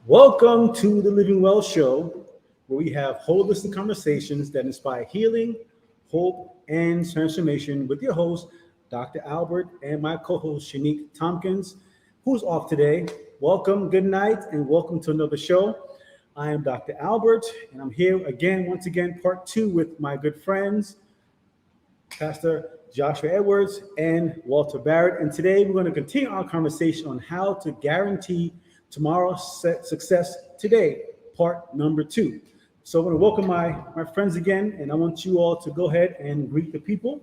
Welcome to the Living Well Show, where we have holistic conversations that inspire healing, hope, and transformation with your host, Dr. Albert, and my co host, Shanique Tompkins, who's off today. Welcome, good night, and welcome to another show. I am Dr. Albert, and I'm here again, once again, part two with my good friends, Pastor Joshua Edwards and Walter Barrett. And today we're going to continue our conversation on how to guarantee tomorrow's success today, part number two. So I'm going to welcome my friends again, and I want you all to go ahead and greet the people.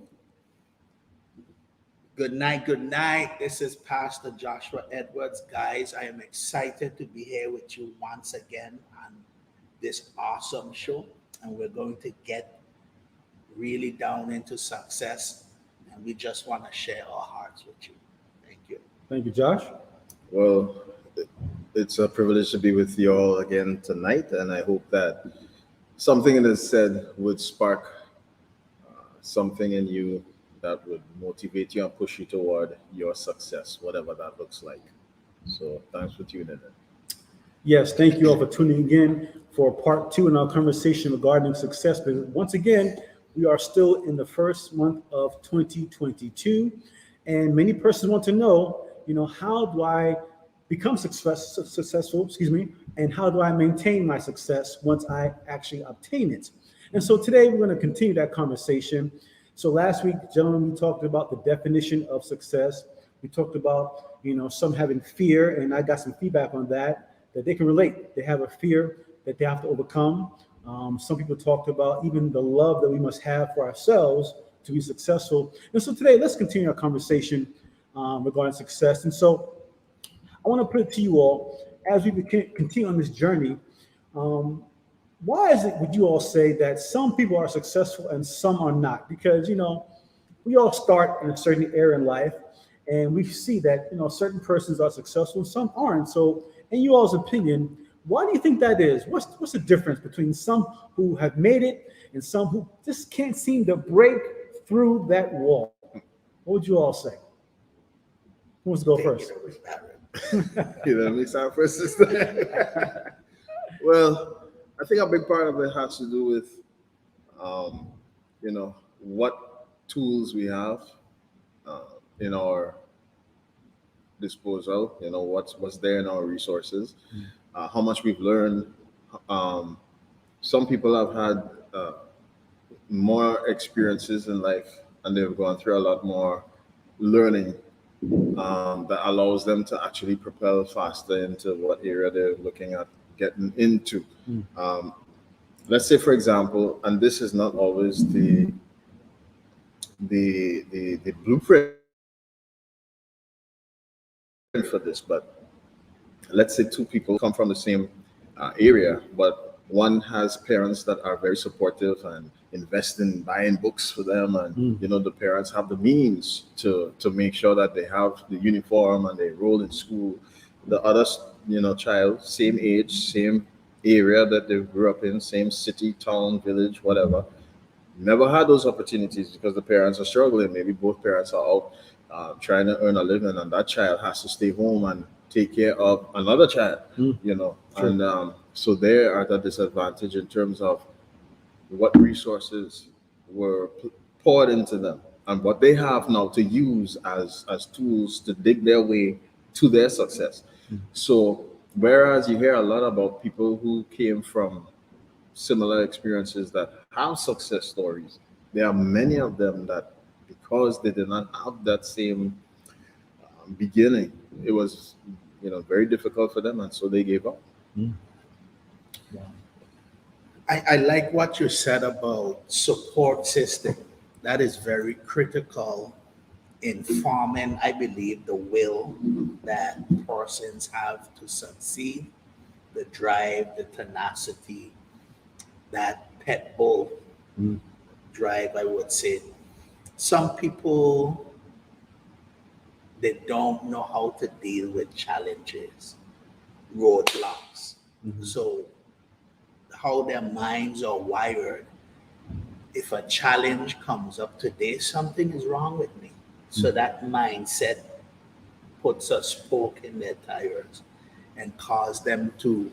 Good night, good night. This is Pastor Joshua Edwards. Guys, I am excited to be here with you once again on this awesome show. And we're going to get really down into success. And we just want to share our hearts with you. Thank you. Thank you, Josh. Well, it's a privilege to be with you all again tonight, and I hope that something that is said would spark something in you that would motivate you and push you toward your success, whatever that looks like. So thanks for tuning in. Yes, thank you all for tuning in for part two in our conversation regarding success. But once again, we are still in the first month of 2022, and many persons want to know, how do I become successful, and how do I maintain my success once I actually obtain it? And so today we're going to continue that conversation. So last week, gentlemen, we talked about the definition of success. We talked about, some having fear, and I got some feedback on that they can relate. They have a fear that they have to overcome. Some people talked about even the love that we must have for ourselves to be successful. And so today, let's continue our conversation regarding success. And so I want to put it to you all, as we continue on this journey, why is it, would you all say, that some people are successful and some are not? Because, we all start in a certain area in life, and we see that, certain persons are successful and some aren't. So in you all's opinion, why do you think that is? What's the difference between some who have made it and some who just can't seem to break through that wall? What would you all say? Who wants to go first? Let me start first this time. Well, I think a big part of it has to do with, what tools we have in our disposal. What's there in our resources, how much we've learned. Some people have had more experiences in life, and they've gone through a lot more learning that allows them to actually propel faster into what area they're looking at getting into. Let's say, for example, and this is not always the blueprint for this, but let's say two people come from the same area, but one has parents that are very supportive and invest in buying books for them, and the parents have the means to make sure that they have the uniform and they enroll in school. The other child, same age, same area that they grew up in, same city, town, village, whatever, never had those opportunities because the parents are struggling. Maybe both parents are out trying to earn a living, and that child has to stay home and take care of another child. Sure. And so they are at a disadvantage in terms of what resources were poured into them and what they have now to use as tools to dig their way to their success. So whereas you hear a lot about people who came from similar experiences that have success stories, there are many of them that, because they did not have that same beginning, it was very difficult for them, and so they gave up. I like what you said about support system. That is very critical in forming, I believe, the will that persons have to succeed, the drive, the tenacity, that pit bull drive, I would say. Some people, they don't know how to deal with challenges, roadblocks. So how their minds are wired, if a challenge comes up today, something is wrong with me. So that mindset puts a spoke in their tires. and cause them to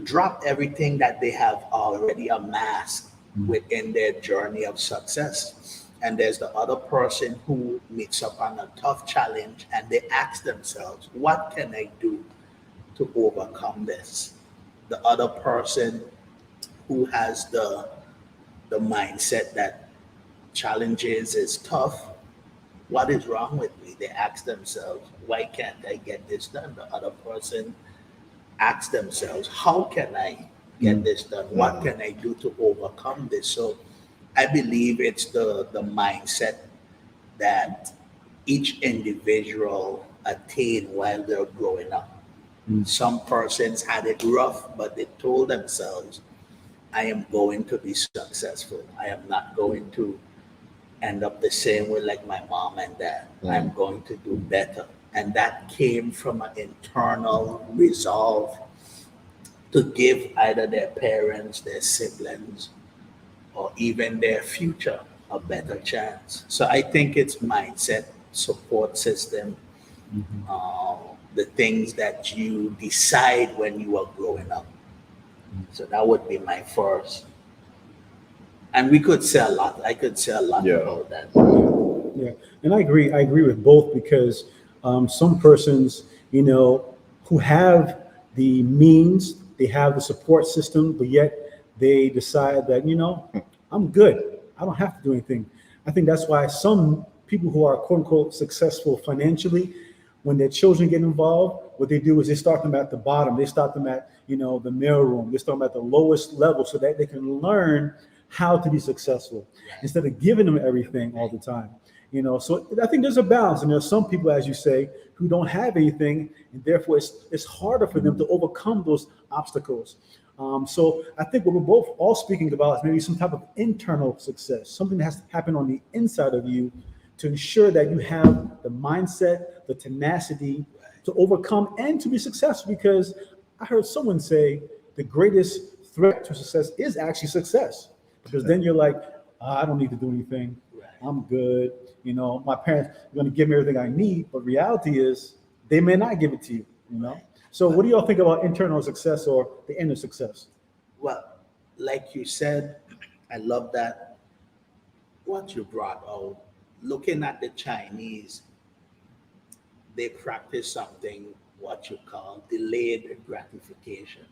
drop everything that they have already amassed within their journey of success. And there's the other person who meets up on a tough challenge and they ask themselves, what can I do to overcome this? The other person who has the mindset that challenges is tough. What is wrong with me? They ask themselves, why can't I get this done? The other person asks themselves, how can I get this done? What can I do to overcome this? So I believe it's the mindset that each individual attain while they're growing up. Some persons had it rough, but they told themselves, I am going to be successful. I am not going to end up the same way like my mom and dad. I'm going to do better. And that came from an internal resolve to give either their parents, their siblings, or even their future a better chance. So I think it's mindset, support system, the things that you decide when you are growing up. So that would be my first. And we could say a lot. I could say a lot about that. Yeah, and I agree. I agree with both because some persons, who have the means, they have the support system, but yet they decide that, I'm good. I don't have to do anything. I think that's why some people who are quote unquote successful financially, when their children get involved, what they do is they start them at the bottom. They start them at, the mailroom. They start them at the lowest level so that they can learn how to be successful instead of giving them everything all the time. So I think there's a balance, and there's some people, as you say, who don't have anything, and therefore it's harder for them to overcome those obstacles. So I think what we're both all speaking about is maybe some type of internal success, something that has to happen on the inside of you to ensure that you have the mindset, the tenacity to overcome and to be successful. Because I heard someone say the greatest threat to success is actually success, because then you're like, I don't need to do anything. I'm good. My parents are going to give me everything I need, but reality is they may not give it to you, So what do y'all think about internal success or the inner success? Well, like you said, I love that what you brought out. Looking at the Chinese, they practice something what you call delayed gratification.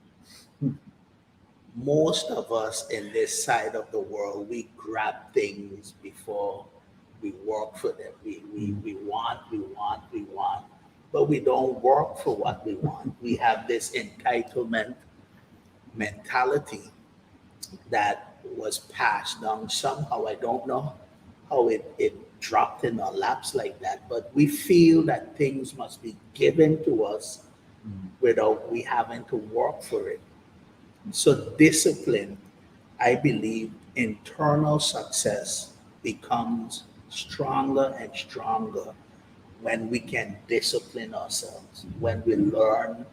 Most of us in this side of the world, we grab things before we work for them. We want, but we don't work for what we want. We have this entitlement mentality that was passed down somehow. I don't know how it dropped in our laps like that, but we feel that things must be given to us without we having to work for it. So discipline, I believe internal success becomes stronger and stronger when we can discipline ourselves, when we learn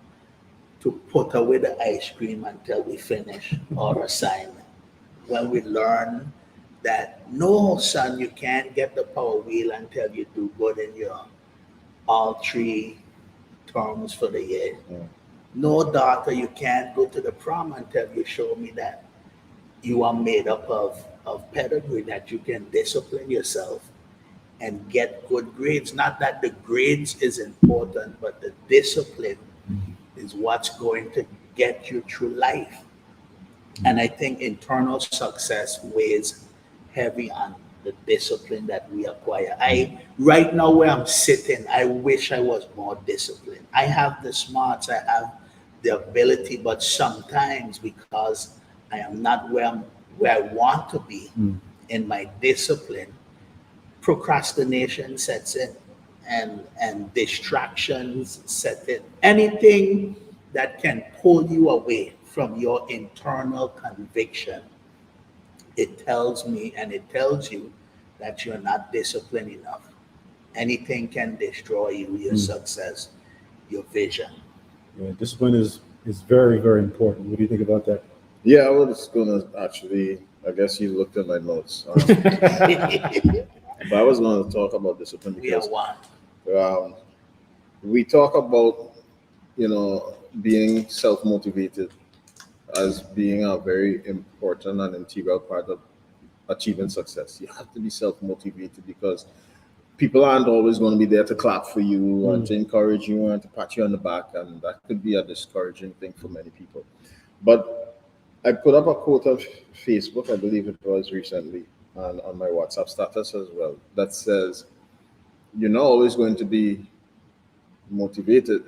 to put away the ice cream until we finish our assignment, when we learn that no, son, you can't get the power wheel until you do good in your all three terms for the year. No, daughter, you can't go to the prom until you show me that you are made up of pedigree, that you can discipline yourself and get good grades. Not that the grades is important, but the discipline is what's going to get you through life. And I think internal success weighs heavy on the discipline that we acquire. Right now where I'm sitting, I wish I was more disciplined. I have the smarts, I have the ability, but sometimes because I am not where I want to be in my discipline, procrastination sets in and distractions set in. Anything that can pull you away from your internal conviction, it tells me and it tells you that you're not disciplined enough. Anything can destroy you, your success, your vision. Yeah, discipline is very, very important. What do you think about that? Yeah, I was gonna actually. I guess you looked at my notes. But I was going to talk about discipline We are because one. we talk about being self-motivated as being a very important and integral part of achieving success. You have to be self-motivated because people aren't always going to be there to clap for you and to encourage you and to pat you on the back, and that could be a discouraging thing for many people. But I put up a quote on Facebook, I believe it was recently, and on my WhatsApp status as well, that says, "You're not always going to be motivated,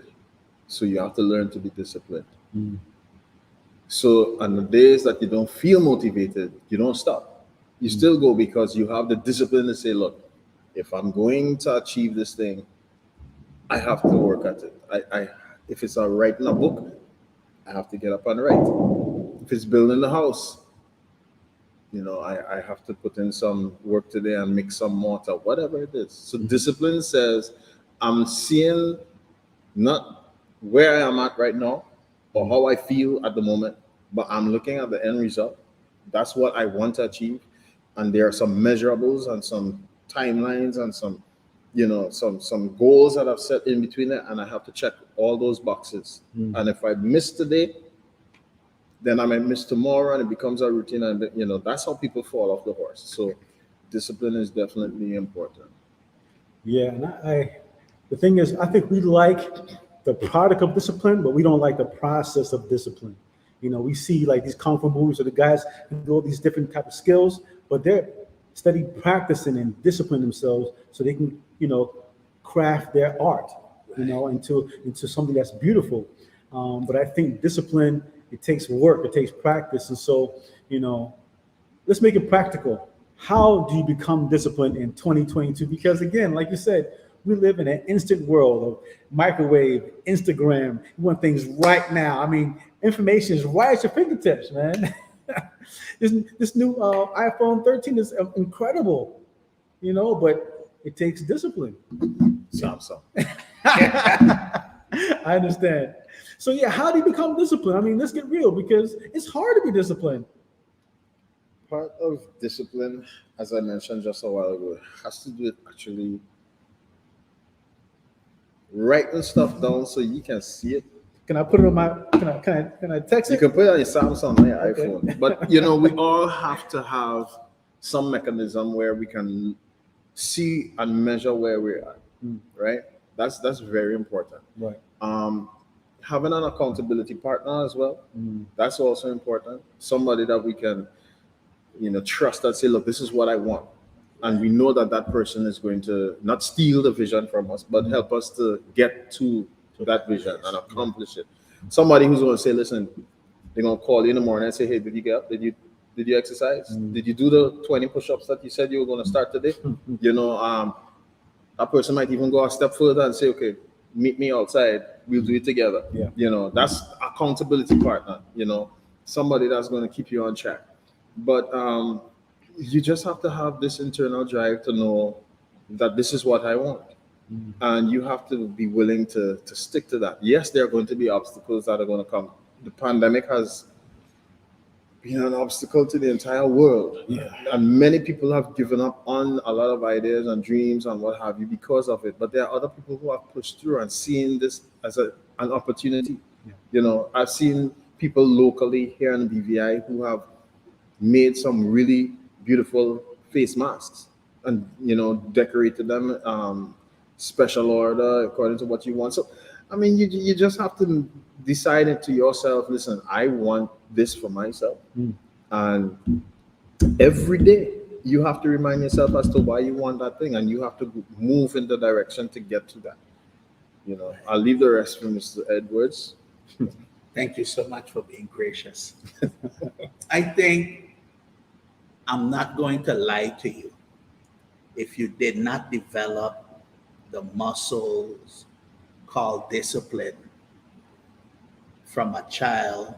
so you have to learn to be disciplined." So on the days that you don't feel motivated, you don't stop. You still go because you have the discipline to say, look, if I'm going to achieve this thing, I have to work at it. If it's writing a book, I have to get up and write. If it's building the house, I have to put in some work today and mix some mortar, whatever it is. So discipline says, I'm seeing not where I am at right now or how I feel at the moment, but I'm looking at the end result. That's what I want to achieve. And there are some measurables and some timelines and some goals that I've set in between it, and I have to check all those boxes. And if I miss today, then I might miss tomorrow, and it becomes a routine, and that's how people fall off the horse. So discipline is definitely important. Yeah, and the thing is, I think we like the product of discipline, but we don't like the process of discipline. We see like these kung fu movies where the guys can do all these different type of skills, but they're steady practicing and discipline themselves so they can, craft their art, into something that's beautiful. But I think discipline, it takes work, it takes practice. And so, let's make it practical. How do you become disciplined in 2022? Because again, like you said, we live in an instant world of microwave, Instagram. You want things right now. I mean, information is right at your fingertips, man. This new iPhone 13 is incredible, but it takes discipline. Samsung. I understand. So yeah, how do you become disciplined? I mean, let's get real because it's hard to be disciplined. Part of discipline, as I mentioned just a while ago, has to do with actually writing stuff down so you can see it. Can I put it on my? Can I text it? You can put it on your Samsung, your Okay. iPhone. But we all have to have some mechanism where we can see and measure where we're at, right? That's very important. Right. Having an accountability partner as well. That's also important. Somebody that we can, trust and say, look, this is what I want. And we know that that person is going to not steal the vision from us, but help us to get to that vision and accomplish it. Somebody who's going to say, listen, they're going to call you in the morning and say, hey, did you get up? Did you exercise? Did you do the 20 push-ups that you said you were going to start today? That person might even go a step further and say, okay, meet me outside. We'll do it together. Yeah. That's accountability partner, somebody that's going to keep you on track. But you just have to have this internal drive to know that this is what I want. And you have to be willing to stick to that. Yes, there are going to be obstacles that are going to come. The pandemic has been an obstacle to the entire world. Yeah. And many people have given up on a lot of ideas and dreams and what have you because of it. But there are other people who have pushed through and seen this as an opportunity. Yeah. I've seen people locally here in BVI who have made some really beautiful face masks and, decorated them special order according to what you want. So, I mean, you just have to decide it to yourself, listen, I want this for myself. And every day you have to remind yourself as to why you want that thing, and you have to move in the direction to get to that. I'll leave the rest for Mr. Edwards. Thank you so much for being gracious. I think I'm not going to lie to you. If you did not develop the muscles called discipline from a child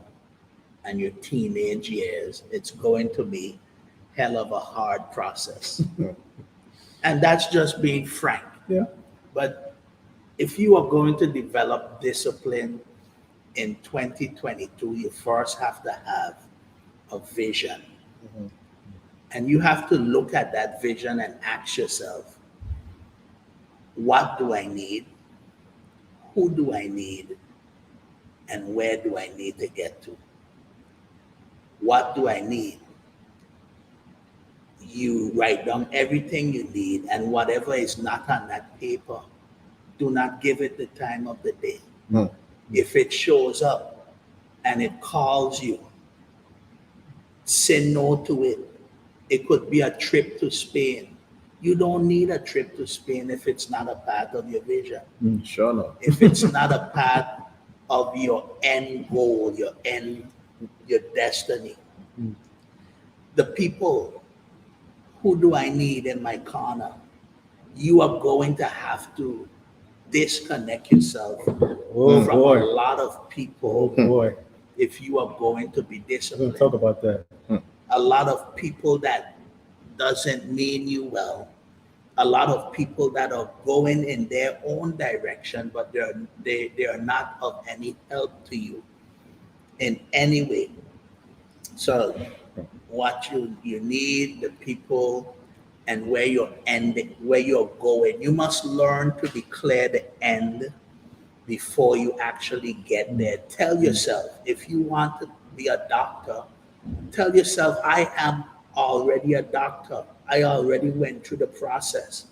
and your teenage years, it's going to be hell of a hard process. And that's just being frank. Yeah. But if you are going to develop discipline in 2022, you first have to have a vision. And you have to look at that vision and ask yourself, what do I need? Who do I need? and where do I need to get to? What do I need? You write down everything you need, and whatever is not on that paper, do not give it the time of the day. No. If it shows up and it calls you, say no to it. It could be a trip to Spain. You don't need a trip to Spain if it's not a part of your vision. Sure no. If it's not a part of your end goal, your destiny. The people, who do I need in my corner? You are going to have to disconnect yourself Oh, from boy. a lot of people Oh boy, if you are going to be we're gonna disciplined. talk about that. A lot of people that doesn't mean you well. A lot of people that are going in their own direction, but they are not of any help to you in any way. So what you need, the people, and where you're ending, where you're going. You must learn to declare the end before you actually get there. Tell yourself, if you want to be a doctor, tell yourself, I am already a doctor. I already went through the process.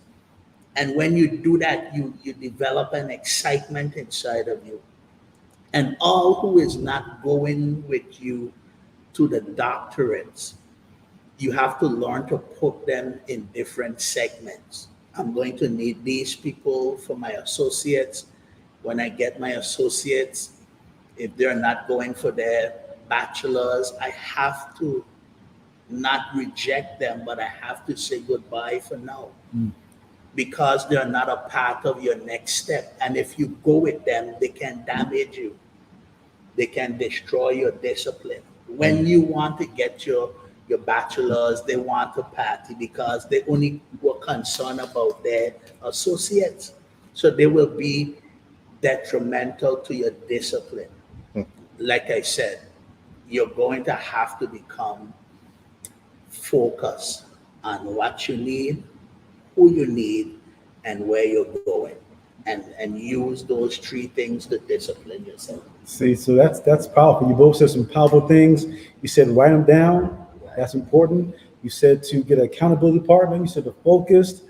And when you do that, you develop an excitement inside of you. And all who is not going with you to the doctorates, you have to learn to put them in different segments. I'm going to need these people for my associates. When I get my associates, if they're not going for their bachelor's, I have to not reject them, but I have to say goodbye for now because they're not a part of your next step. And if you go with them, they can damage you. They can destroy your discipline. When you want to get your bachelor's, they want to party because they only were concerned about their associates. So they will be detrimental to your discipline. Like I said, you're going to have to become focused on what you need, who you need, and where you're going. And use those three things to discipline yourself. See, so that's powerful. You both said some powerful things. You said write them down. That's important. You said to get an accountability partner. You said to focus,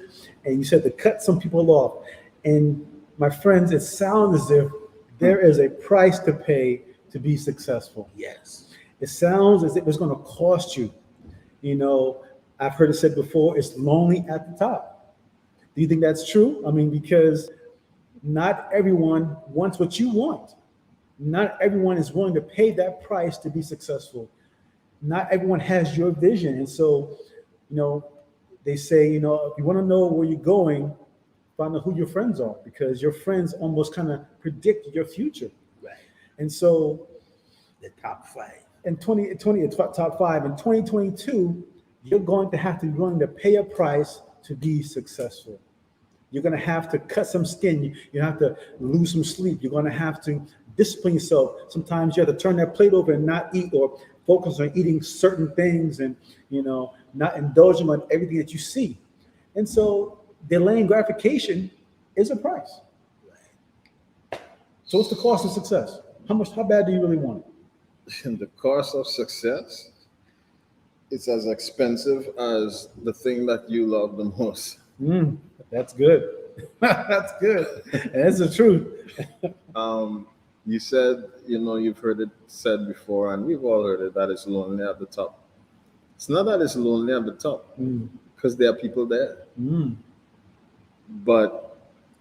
and you said to cut some people off. And my friends, it sounds as if there is a price to pay to be successful. Yes. It sounds as if it's going to cost you. You know, I've heard it said before, it's lonely at the top. Do you think that's true? I mean, because not everyone wants what you want. Not everyone is willing to pay that price to be successful. Not everyone has your vision. And so, you know, they say, you know, if you want to know where you're going, find out who your friends are because your friends almost kind of predict your future. Right. And so The top five. in top five, in 2022, you're going to have to be willing to pay a price to be successful. You're going to have to cut some skin. You have to lose some sleep. You're going to have to discipline yourself. Sometimes you have to turn that plate over and not eat or focus on eating certain things and, you know, not indulging on everything that you see. And so delaying gratification is a price. So what's the cost of success? How bad do you really want it? And the cost of success, it's as expensive as the thing that you love the most. That's good. That's good. And that's the truth. You said, you know, you've heard it said before, and we've all heard it, that it's lonely at the top. It's not that it's lonely at the top, because there are people there. But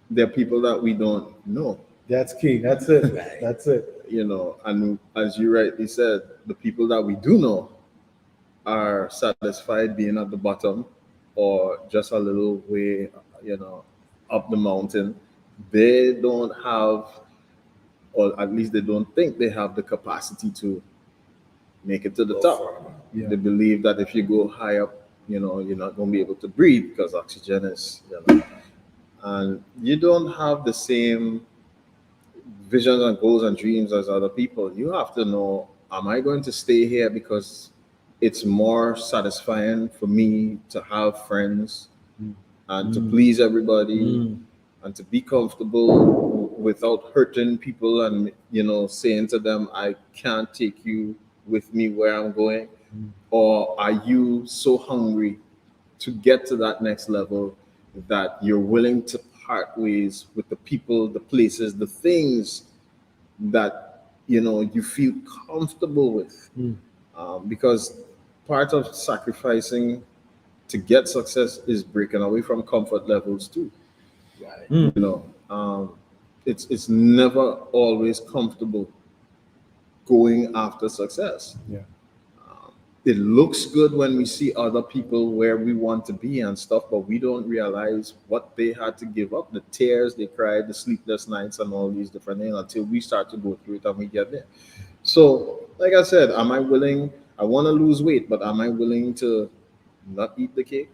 there are people that we don't know. That's key. That's it. Right. That's it. You know, and as you rightly said, the people that we do know are satisfied being at the bottom or just a little way, you know, up the mountain. They don't have, or at least they don't think they have the capacity to make it to the top. Yeah. They believe that if you go high up, you know, you're not going to be able to breathe because oxygen is, you know, and you don't have the same visions and goals and dreams as other people. You have to know, am I going to stay here because it's more satisfying for me to have friends and to please everybody and to be comfortable without hurting people and, saying to them, I can't take you with me where I'm going? Or are you so hungry to get to that next level that you're willing to part ways with the people, the places, the things that you feel comfortable with? Because part of sacrificing to get success is breaking away from comfort levels too. Right. It's never always comfortable going after success. Yeah. It looks good when we see other people where we want to be and stuff, but we don't realize what they had to give up, the tears they cried, the sleepless nights, and all these different things until we start to go through it and we get there. So, like I said, am I willing? I want to lose weight, but am I willing to not eat the cake,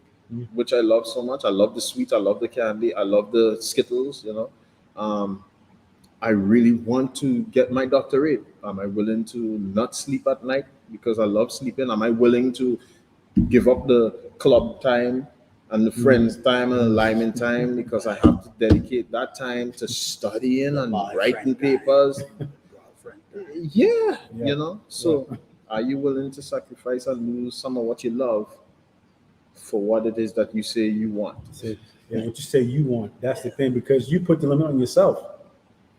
which I love so much? I love the sweets, I love the candy, I love the Skittles, I really want to get my doctorate. Am I willing to not sleep at night because I love sleeping? Am I willing to give up the club time and the friends time and the liming time because I have to dedicate that time to studying and writing papers? Yeah, So are you willing to sacrifice and lose some of what you love for what it is that you say you want? What you say you want, that's the thing, because you put the limit on yourself.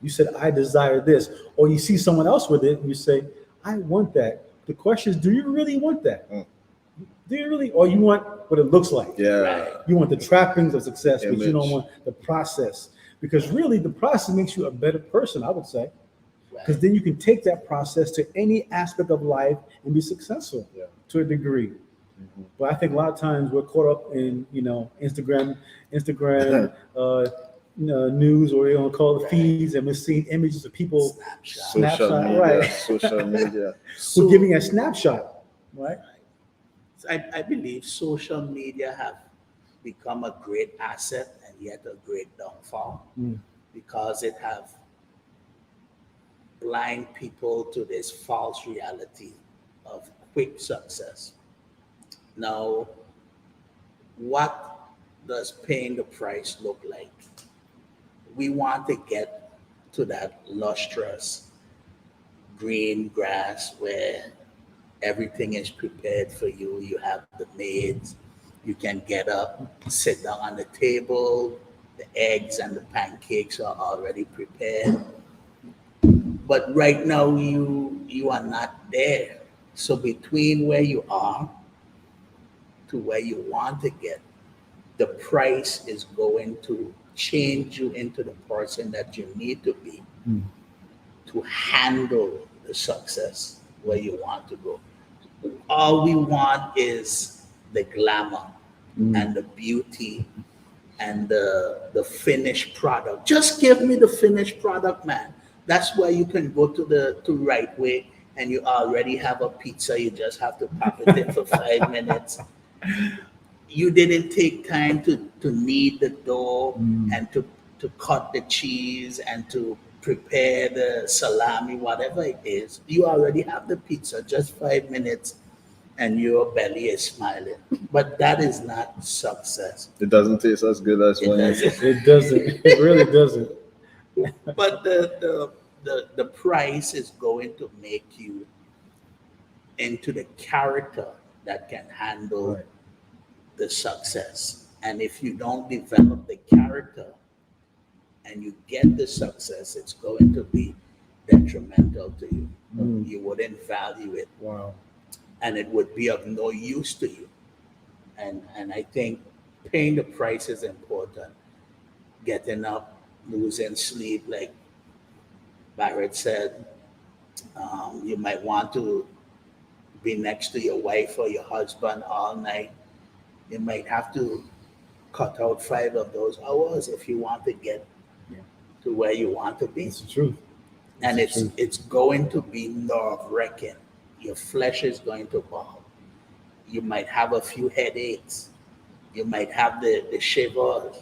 You said, I desire this, or you see someone else with it and you say, I want that. The question is, do you really want that? Do you really, or you want what it looks like? Yeah. You want the trappings of success, but you don't Image. want the process, because really the process makes you a better person, I would say, because then you can take that process to any aspect of life and be successful to a degree. But I think a lot of times we're caught up in, Instagram, news, or you call it feeds, and we're seeing images of people, Social media, right? social media. We're giving a snapshot, right? I believe social media have become a great asset and yet a great downfall because it have blind people to this false reality of quick success. Now, what does paying the price look like? We want to get to that lustrous green grass where everything is prepared for you. You have the maids. You can get up, sit down on the table. The eggs and the pancakes are already prepared. But right now, you are not there. So between where you are to where you want to get, the price is going to change you into the person that you need to be to handle the success where you want to go. All we want is the glamour and the beauty and the finished product. Just give me the finished product, man. That's where you can go to the right way and you already have a pizza. You just have to pop it in for 5 minutes. You didn't take time to knead the dough and to cut the cheese and to prepare the salami, whatever it is. You already have the pizza, just 5 minutes, and your belly is smiling. But that is not success. It doesn't taste as good as It when doesn't. It doesn't. It really doesn't. But the price is going to make you into the character that can handle the success. And if you don't develop the character and you get the success, it's going to be detrimental to you. You wouldn't value it. Wow. And it would be of no use to you. And I think paying the price is important. Getting up, losing sleep, like Barrett said, you might want to be next to your wife or your husband all night. You might have to cut out 5 of those hours if you want to get to where you want to be. It's the truth. And it's going to be nerve-wracking. Your flesh is going to burn. You might have a few headaches. You might have the shivers.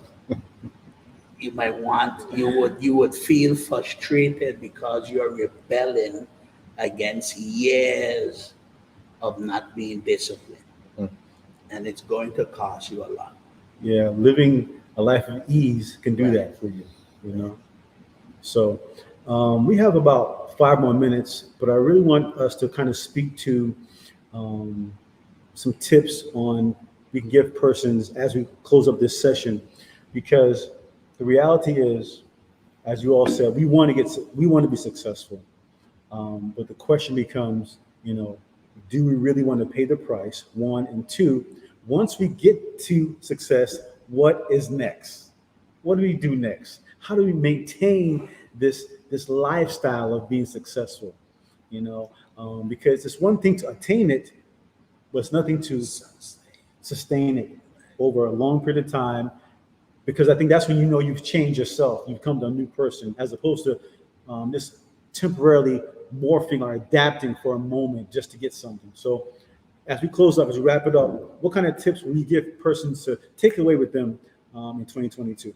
You would feel frustrated because you're rebelling against years of not being disciplined. And it's going to cost you a lot. Yeah, living a life of ease can do that for you, So we have about 5 more minutes, but I really want us to kind of speak to um, some tips on we can give persons as we close up this session, because the reality is, as you all said, we want to be successful. But the question becomes, do we really want to pay the price? One, and two, once we get to success, what is next? What do we do next? How do we maintain this lifestyle of being successful? Because it's one thing to attain it, but it's nothing to sustain it over a long period of time, because I think that's when you've changed yourself, you've become a new person, as opposed to just temporarily morphing or adapting for a moment just to get something. So, as we close up, as we wrap it up, what kind of tips will you give persons to take away with them in 2022?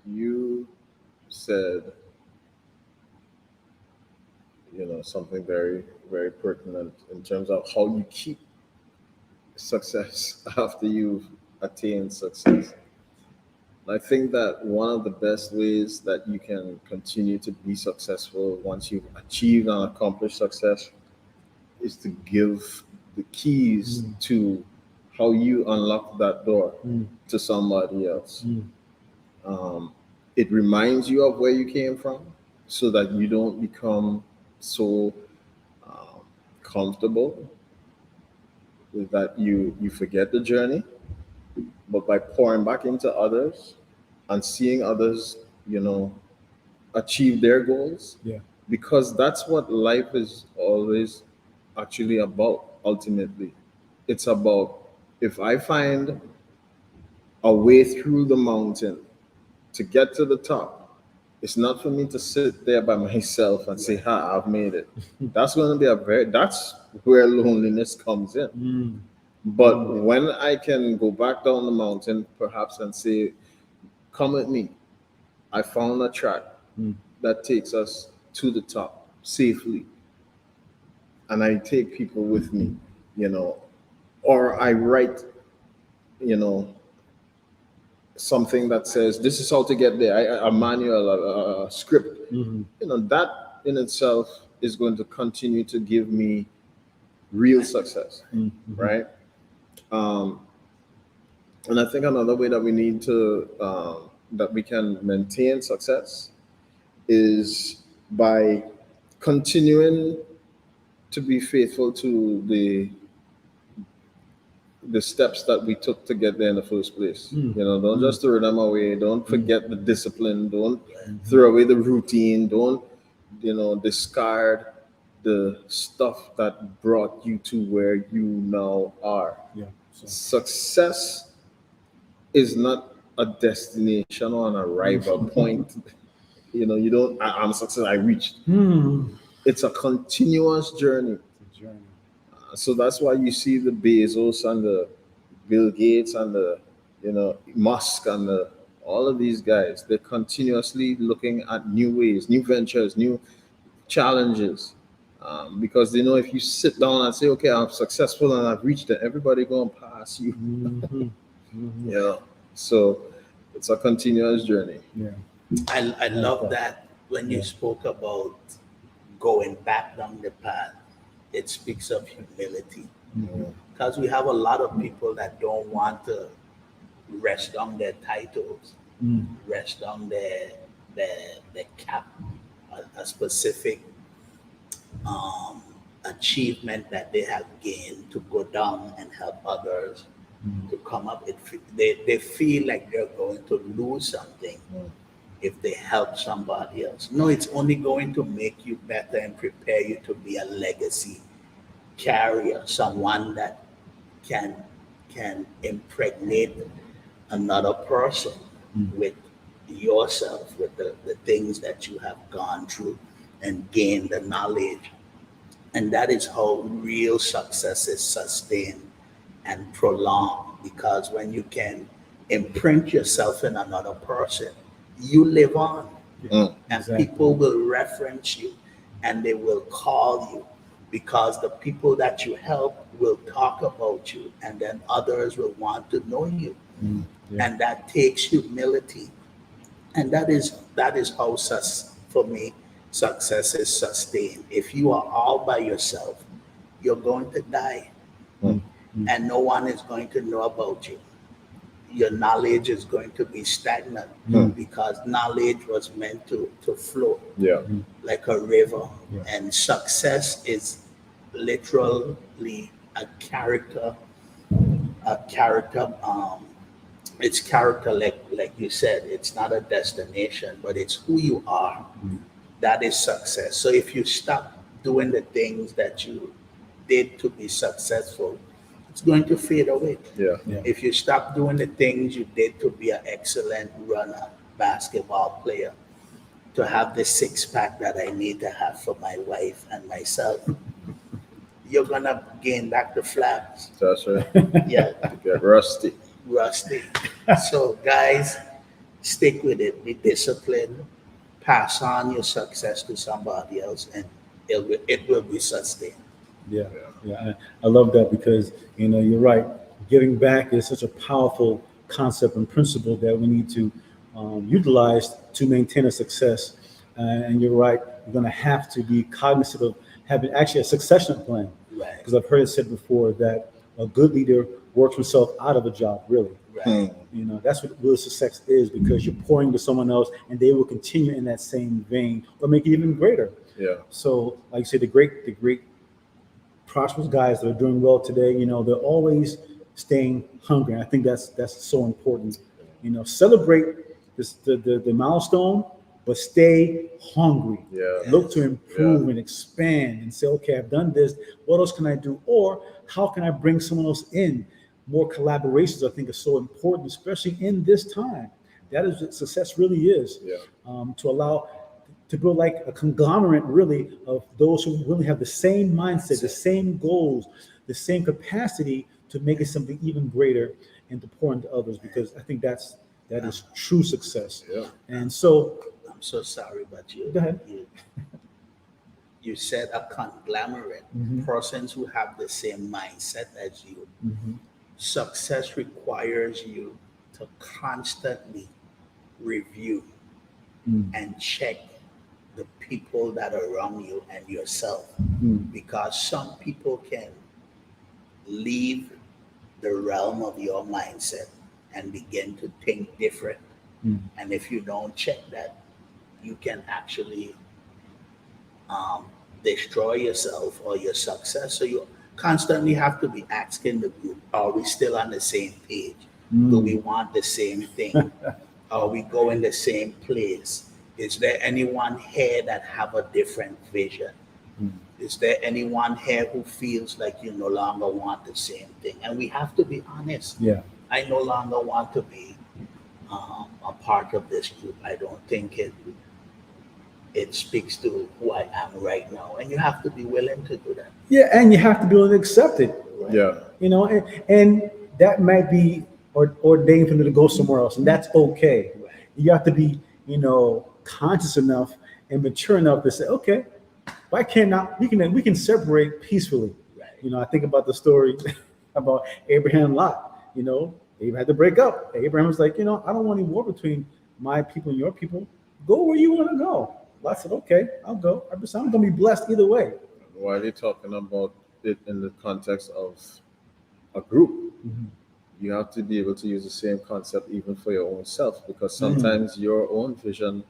You said, something very, very pertinent in terms of how you keep success after you've attained success. I think that one of the best ways that you can continue to be successful once you've achieved and accomplished success is to give the keys to how you unlock that door to somebody else. It reminds you of where you came from so that you don't become so comfortable with that you forget the journey. But by pouring back into others and seeing others, achieve their goals, Yeah. because that's what life is always actually about. Ultimately, it's about, if I find a way through the mountain to get to the top, it's not for me to sit there by myself and say, "Ha, I've made it." That's going to be that's where loneliness comes in. But when I can go back down the mountain, perhaps, and say, "Come with me. I found a track that takes us to the top safely." And I take people with me, or I write, something that says, "This is how to get there," a manual, a script. That in itself is going to continue to give me real success, right? And I think another way that we need to that we can maintain success is by continuing to be faithful to the steps that we took to get there in the first place. Don't just throw them away. Don't forget the discipline. Don't throw away the routine. Don't discard the stuff that brought you to where you now are. Yeah. Success is not a destination or an arrival point. You don't, I'm success, I reached. It's a continuous journey. So that's why you see the Bezos and the Bill Gates and the Musk and all of these guys. They're continuously looking at new ways, new ventures, new challenges, because they know if you sit down and say, "Okay, I'm successful and I've reached it," everybody going to pass you. So it's a continuous journey. Yeah. I love that when you spoke about going back down the path, it speaks of humility. Because we have a lot of people that don't want to rest on their titles, rest on their cap, a specific achievement that they have gained, to go down and help others to come up. They feel like they're going to lose something if they help somebody else. No, it's only going to make you better and prepare you to be a legacy carrier, someone that can impregnate another person with yourself, with the things that you have gone through and gained the knowledge. And that is how real success is sustained and prolonged, because when you can imprint yourself in another person, you live on. And Exactly. people will reference you and they will call you, because the people that you help will talk about you, and then others will want to know you. And that takes humility. And that is how for me, success is sustained. If you are all by yourself, you're going to die, Mm. and no one is going to know about you. Your knowledge is going to be stagnant because knowledge was meant to flow Yeah. like a river. Yeah. And success is literally a character, it's character, like you said, it's not a destination, but it's who you are. That is success. So if you stop doing the things that you did to be successful, it's going to fade away. Yeah. Yeah. If you stop doing the things you did to be an excellent runner, basketball player, to have the six pack that I need to have for my wife and myself, you're gonna gain back the flaps. That's right. Yeah, Get rusty. rusty. So guys, stick with it. Be disciplined. Pass on your success to somebody else, and it will be sustained. Yeah, yeah, I love that because you're right. Giving back is such a powerful concept and principle that we need to utilize to maintain a success. And you're right. You're going to have to be cognizant of having actually a succession plan Right. because I've heard it said before that a good leader works himself out of a job. Really, Right. that's what real success is because you're pouring to someone else and they will continue in that same vein or make it even greater. Yeah. So, like you said, the great prosperous guys that are doing well today, they're always staying hungry. And I think that's so important. Celebrate the milestone, but stay hungry. Yeah. Look to improve and expand and say, okay, I've done this. What else can I do? Or how can I bring someone else in? More collaborations, I think, is so important, especially in this time. That is what success really is. Yeah. To allow to build like a conglomerate really of those who really have the same mindset, the same goals, the same capacity to make it something even greater and to pour into others, because I think that is true success. Yeah. And so I'm so sorry, but Go ahead. you said a conglomerate, persons who have the same mindset as you. Success requires you to constantly review and check the people that are around you and yourself, because some people can leave the realm of your mindset and begin to think different. And if you don't check that, you can actually destroy yourself or your success. So you constantly have to be asking the group, are we still on the same page? Do we want the same thing? Are we going the same place? Is there anyone here that have a different vision? Is there anyone here who feels like you no longer want the same thing? And we have to be honest. yeah, I no longer want to be a part of this group. I don't think it speaks to who I am right now. And you have to be willing to do that. yeah, and you have to be willing to accept it. Right? Yeah. And that might be ordained for them to go somewhere else, and that's okay. Right. You have to be, conscious enough and mature enough to say, okay, why can't not? We can separate peacefully. Right. I think about the story about Abraham and Lot. They had to break up. Abraham was like, I don't want any war between my people and your people. Go where you want to go. Lot said, okay, I'll go. I'm going to be blessed either way. Why are they talking about it in the context of a group? You have to be able to use the same concept even for your own self, because sometimes your own vision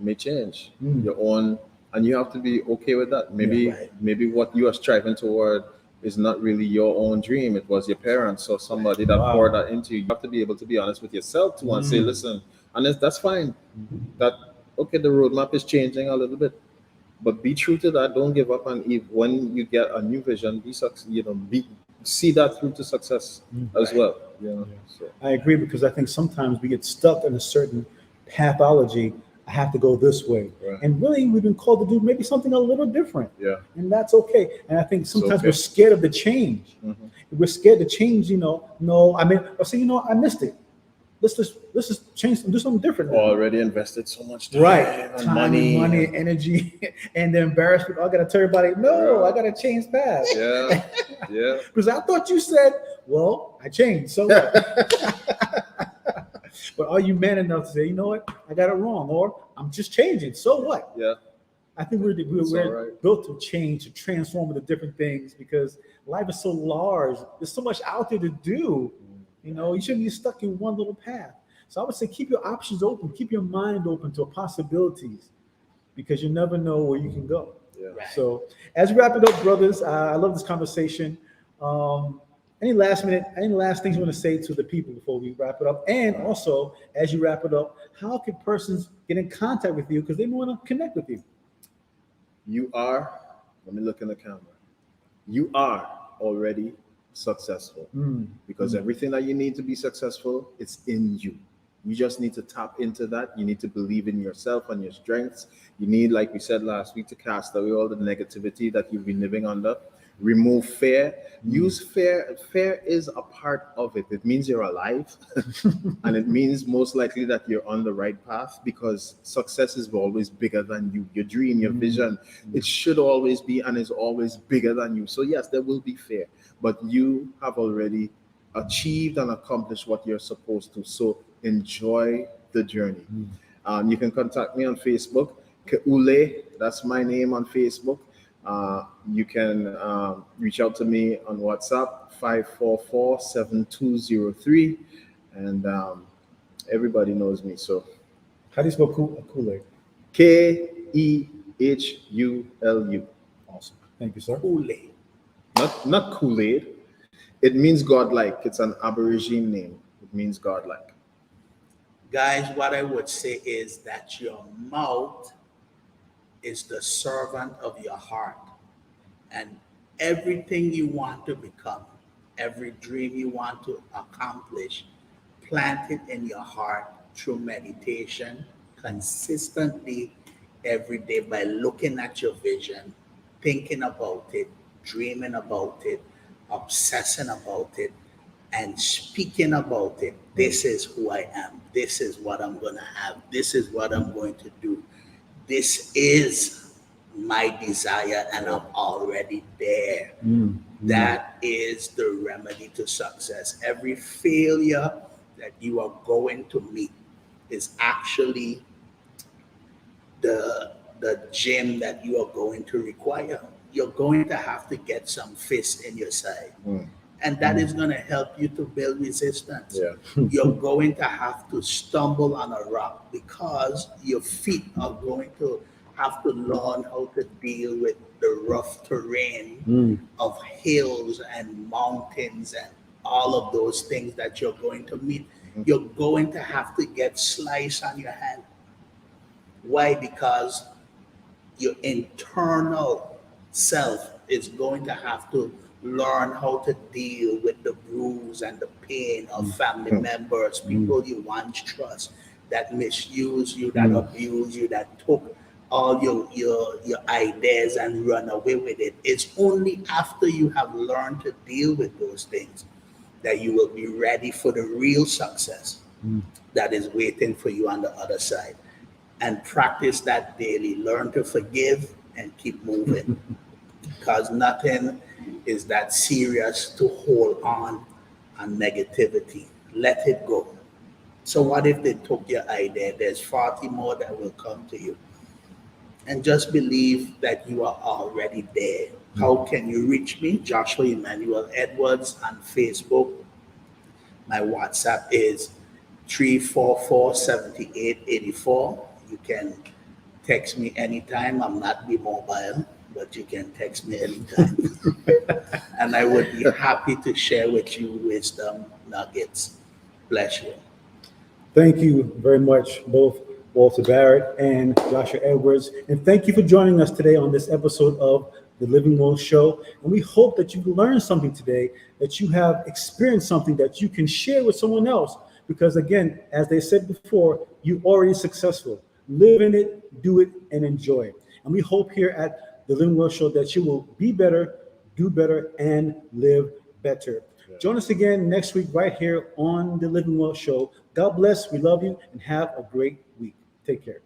may change. Your own, and you have to be okay with that. Maybe what you are striving toward is not really your own dream. It was your parents or somebody that poured that into you. You have to be able to be honest with yourself too and say, listen, and that's fine. That okay, the roadmap is changing a little bit, but be true to that. Don't give up. And if when you get a new vision, see that through to success as well. So I agree, because I think sometimes we get stuck in a certain pathology. I have to go this way. Right. And really, we've been called to do maybe something a little different. Yeah. And that's okay. And I think sometimes okay. we're scared of the change. We're scared to change, I missed it. Let's just change and do something different. now. already invested so much time, Right. and Time, money, and energy, and the embarrassment. I got to tell everybody, no, Yeah. I got to change paths. Yeah. Because I thought you said, well, I changed. So what? But are you man enough to say, you know what, I got it wrong, or I'm just changing? So what? Yeah. I think we're all right. built to change, to transform into different things because life is so large. There's so much out there to do. You know, you shouldn't be stuck in one little path. So I would say keep your options open, keep your mind open to possibilities because you never know where you can go. Yeah. Right. So as we wrap it up, brothers, I love this conversation. Any last things you want to say to the people before we wrap it up? And also, as you wrap it up, how can persons get in contact with you because they want to connect with you? You are, let me look in the camera. You are already successful because everything that you need to be successful, it's in you. You just need to tap into that. You need to believe in yourself and your strengths. You need, like we said last week, to cast away all the negativity that you've been living under. Remove fear. Use fear. Fear is a part of it. It means you're alive. And it means most likely that you're on the right path because success is always bigger than you. Your dream, your vision, it should always be and is always bigger than you. So yes, there will be fear, but you have already achieved and accomplished what you're supposed to. So enjoy the journey. You can contact me on Facebook, Keule. That's my name on Facebook. You can reach out to me on WhatsApp, 544-7203. And everybody knows me. So How do you spell Kool-Aid? Kehulu. Awesome. Thank you, sir. Kool-Aid. Not Kool-Aid. It means godlike. It's an Aborigine name. It means godlike. Guys, what I would say is that your mouth is the servant of your heart. And everything you want to become, every dream you want to accomplish, plant it in your heart through meditation consistently every day by looking at your vision, thinking about it, dreaming about it, obsessing about it, and speaking about it. This is who I am. This is what I'm going to have. This is what I'm going to do. This is my desire, and I'm already there. That is the remedy to success. Every failure that you are going to meet is actually the gym that you are going to require. You're going to have to get some fists in your side. And that is going to help you to build resistance. Yeah. You're going to have to stumble on a rock because your feet are going to have to learn how to deal with the rough terrain of hills and mountains and all of those things that you're going to meet. You're going to have to get sliced on your hand. Why? Because your internal self is going to have to learn how to deal with the bruise and the pain of family members, people you once trust, that misuse you, that abuse you, that took all your ideas and run away with it. It's only after you have learned to deal with those things that you will be ready for the real success that is waiting for you on the other side. And practice that daily. Learn to forgive and keep moving. Because nothing is that serious to hold on negativity. Let it go. So what if they took your idea? There's 40 more that will come to you. And just believe that you are already there. How can you reach me? Joshua Emmanuel Edwards on Facebook. My WhatsApp is 344-7884. You can text me anytime. I'm not be mobile, but you can text me anytime. And I would be happy to share with you wisdom nuggets. Bless you. Thank you very much, both Walter Barrett and Joshua Edwards. And thank you for joining us today on this episode of The Living Will Show. And we hope that you learned something today, that you have experienced something that you can share with someone else. Because again, as they said before, you're already successful. Live in it, do it, and enjoy it. And we hope here at The Living Will Show that you will be better, do better, and live better. Yeah. Join us again next week right here on The Living Will Show. God bless, we love you, and have a great week. Take care.